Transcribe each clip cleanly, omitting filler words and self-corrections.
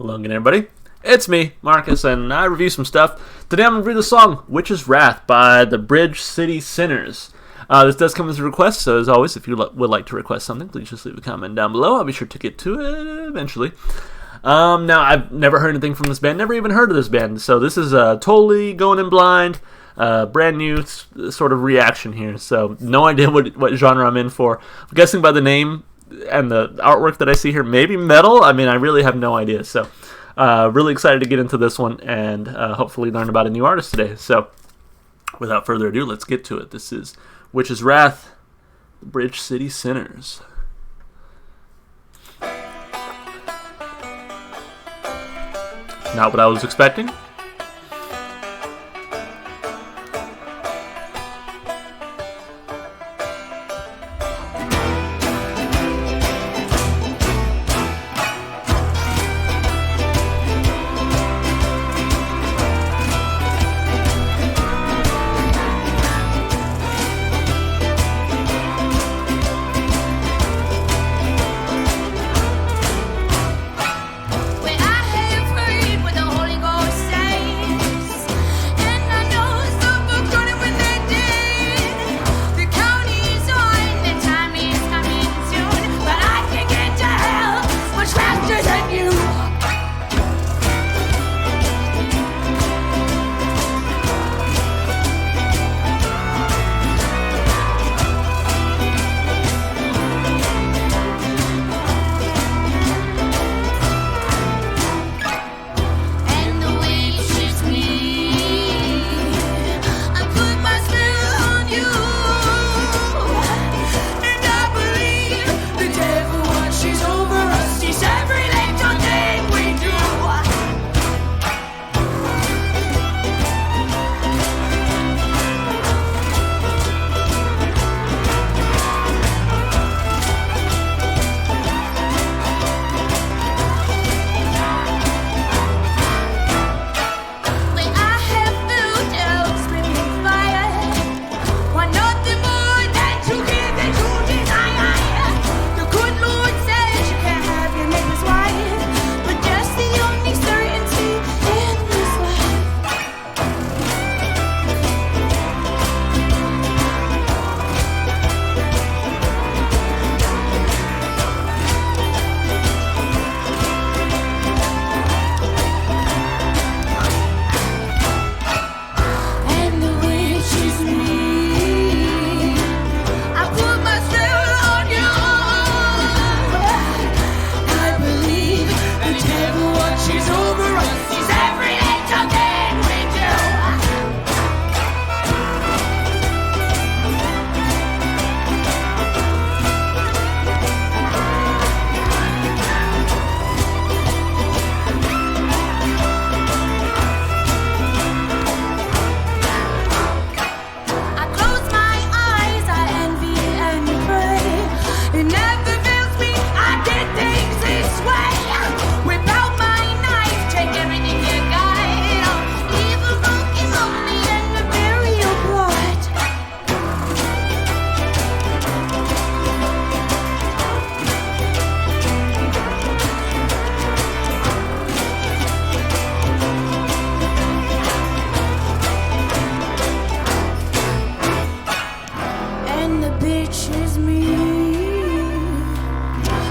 Hello again, everybody. It's me, Marcus, and I review some stuff. Today I'm going to review the song Witch's Wrath by the Bridge City Sinners. This does come as a request, so as always, if you would like to request something, please just leave a comment down below. I'll be sure to get to it eventually. Now, I've never heard anything from this band, never even heard of this band, so this is totally going in blind, brand new sort of reaction here, so no idea what genre I'm in for. I'm guessing by the name and the artwork that I see here, maybe metal? I mean, I really have no idea, so really excited to get into this one and hopefully learn about a new artist today. So without further ado, let's get to it. This is Witch's Wrath, the Bridge City Sinners. Not what I was expecting.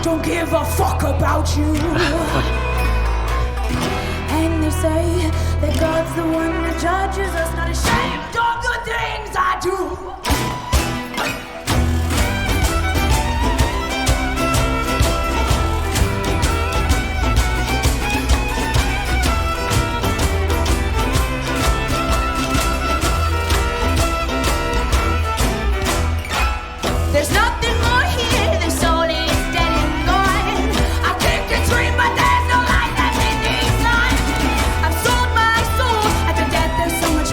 Don't give a fuck about you. And they say that God's the one that judges us, not ashamed of the things I do. There's nothing more here, the soul is dead and gone. I think it's dream, but there's no light that's in these lines. I've sold my soul at the death, there's so much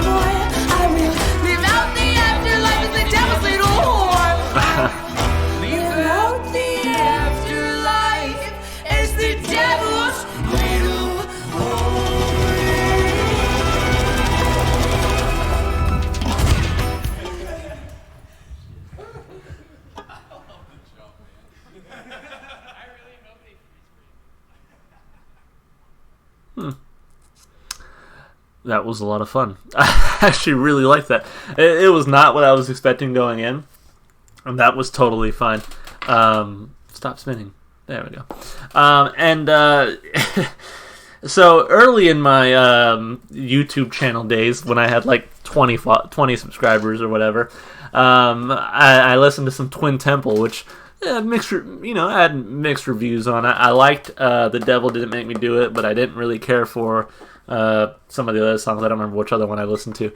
That was a lot of fun. I actually really liked that. It was not what I was expecting going in, and that was totally fine. Stop spinning. There we go. So early in my YouTube channel days, when I had like 20 subscribers or whatever, I listened to some Twin Temple, which mixed, I had mixed reviews on it. I liked The Devil Didn't Make Me Do It, but I didn't really care for some of the other songs. I don't remember which other one I listened to.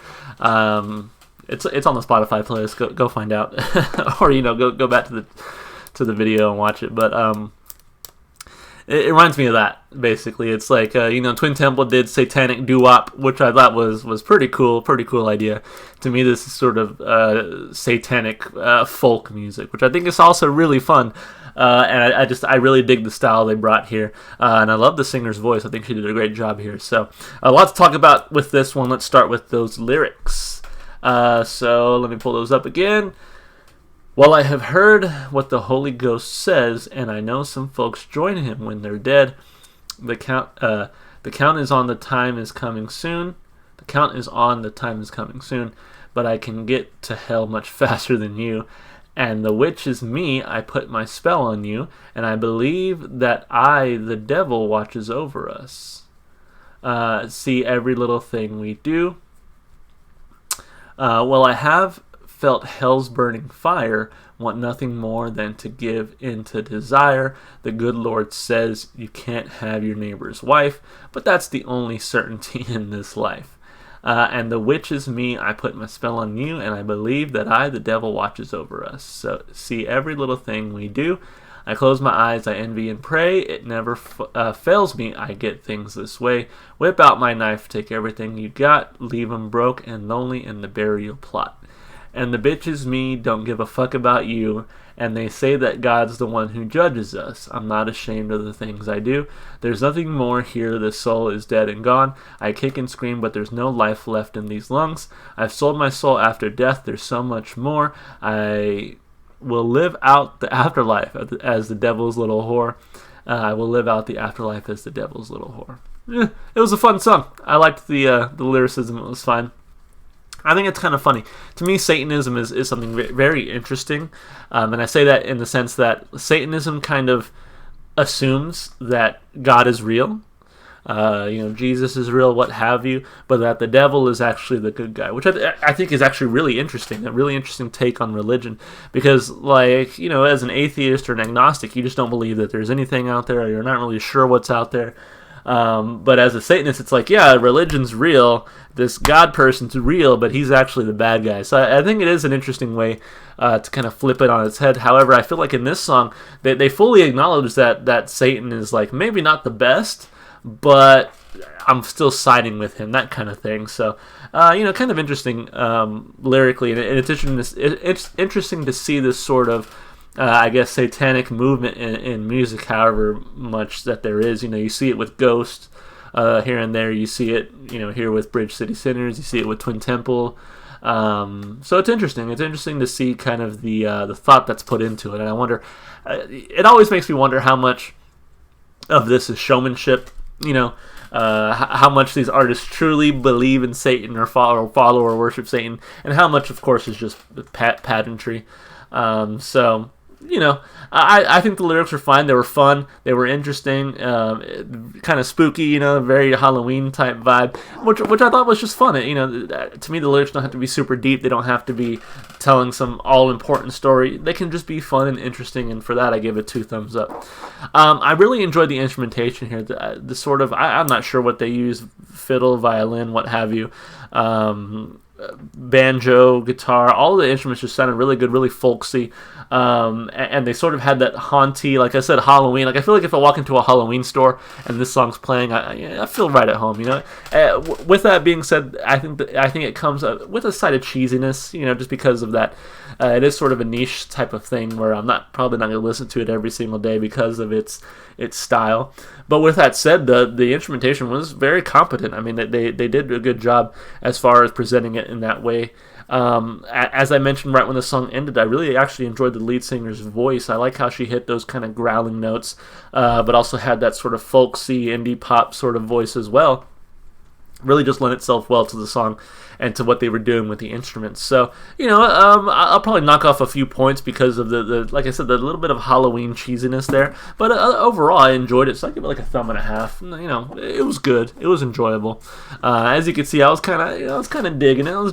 It's on the Spotify playlist. Go find out, or go back to the video and watch it. But it reminds me of that, basically. It's like, Twin Temple did Satanic Doo-Wop, which I thought was pretty cool idea. To me, this is sort of satanic folk music, which I think is also really fun. And I really dig the style they brought here. And I love the singer's voice. I think she did a great job here. So, a lot to talk about with this one. Let's start with those lyrics. So, let me pull those up again. Well, I have heard what the Holy Ghost says, and I know some folks join him when they're dead. The count is on, the time is coming soon. The count is on, the time is coming soon. But I can get to hell much faster than you. And the witch is me, I put my spell on you, and I believe that I, the devil, watches over us. See every little thing we do. Well, I have felt hell's burning fire, want nothing more than to give in to desire. The good Lord says you can't have your neighbor's wife, but that's the only certainty in this life. And the witch is me, I put my spell on you, and I believe that I, the devil, watches over us. So see every little thing we do. I close my eyes, I envy and pray. It never fails me, I get things this way. Whip out my knife, take everything you got, leave 'em broke and lonely in the burial plot. And the bitch is me, don't give a fuck about you. And they say that God's the one who judges us. I'm not ashamed of the things I do. There's nothing more here, the soul is dead and gone. I kick and scream, but there's no life left in these lungs. I've sold my soul after death, there's so much more. I will live out the afterlife as the devil's little whore. I will live out the afterlife as the devil's little whore. It was a fun song. I liked the lyricism, it was fine. I think it's kind of funny. To me, Satanism is something very interesting. And I say that in the sense that Satanism kind of assumes that God is real. Jesus is real, what have you. But that the devil is actually the good guy. Which I think is actually really interesting. A really interesting take on religion. Because, as an atheist or an agnostic, you just don't believe that there's anything out there. Or you're not really sure what's out there. But as a Satanist, it's like, yeah, religion's real, this God person's real, but he's actually the bad guy. So I think it is an interesting way to kind of flip it on its head. However, I feel like in this song, they fully acknowledge that Satan is like maybe not the best, but I'm still siding with him, that kind of thing. So, kind of interesting lyrically, and it's interesting to see this sort of satanic movement in music, however much that there is. You see it with Ghost here and there. You see it, here with Bridge City Sinners. You see it with Twin Temple. So it's interesting. It's interesting to see kind of the thought that's put into it. And I wonder, it always makes me wonder how much of this is showmanship, how much these artists truly believe in Satan or follow or worship Satan, and how much, of course, is just pageantry. I think the lyrics were fine. They were fun. They were interesting. Kind of spooky, very Halloween type vibe, which I thought was just fun. To me, the lyrics don't have to be super deep. They don't have to be telling some all-important story. They can just be fun and interesting, and for that, I give it 2 thumbs up. I really enjoyed the instrumentation here. The sort of, I'm not sure what they use, fiddle, violin, what have you. Banjo, guitar, all the instruments just sounded really good, really folksy, and they sort of had that haunty, like I said, Halloween. Like I feel like if I walk into a Halloween store and this song's playing, I feel right at home. With that being said, I think it comes with a side of cheesiness, just because of that. It is sort of a niche type of thing where I'm probably not going to listen to it every single day because of its style. But with that said, the instrumentation was very competent. I mean, they did a good job as far as presenting it in that way. As I mentioned right when the song ended, I really actually enjoyed the lead singer's voice. I like how she hit those kind of growling notes, but also had that sort of folksy indie pop sort of voice as well. Really just lent itself well to the song and to what they were doing with the instruments. So, I'll probably knock off a few points because of the like I said, the little bit of Halloween cheesiness there. But overall, I enjoyed it, so I give it like a 1.5. It was good. It was enjoyable. As you can see, I was kind of digging it. I was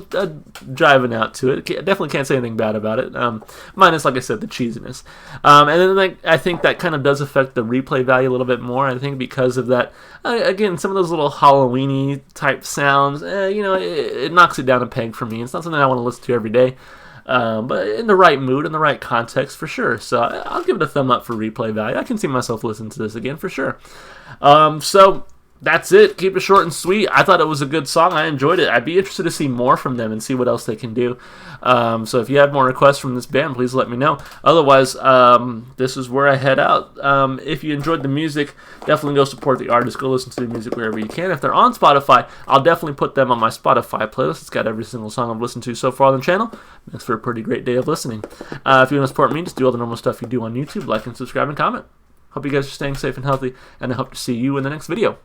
driving out to it. Definitely can't say anything bad about it. Minus, like I said, the cheesiness. And then I think that kind of does affect the replay value a little bit more. I think because of that, again, some of those little Halloween-y type sounds, it knocks it down a peg for me. It's not something I want to listen to every day, but in the right mood, in the right context, for sure. So I'll give it a thumb up for replay value. I can see myself listening to this again for sure. So that's it. Keep it short and sweet. I thought it was a good song. I enjoyed it. I'd be interested to see more from them and see what else they can do. So if you have more requests from this band, please let me know. Otherwise, this is where I head out. If you enjoyed the music, definitely go support the artist. Go listen to the music wherever you can. If they're on Spotify, I'll definitely put them on my Spotify playlist. It's got every single song I've listened to so far on the channel. Thanks for a pretty great day of listening. If you want to support me, just do all the normal stuff you do on YouTube. Like and subscribe and comment. Hope you guys are staying safe and healthy, and I hope to see you in the next video.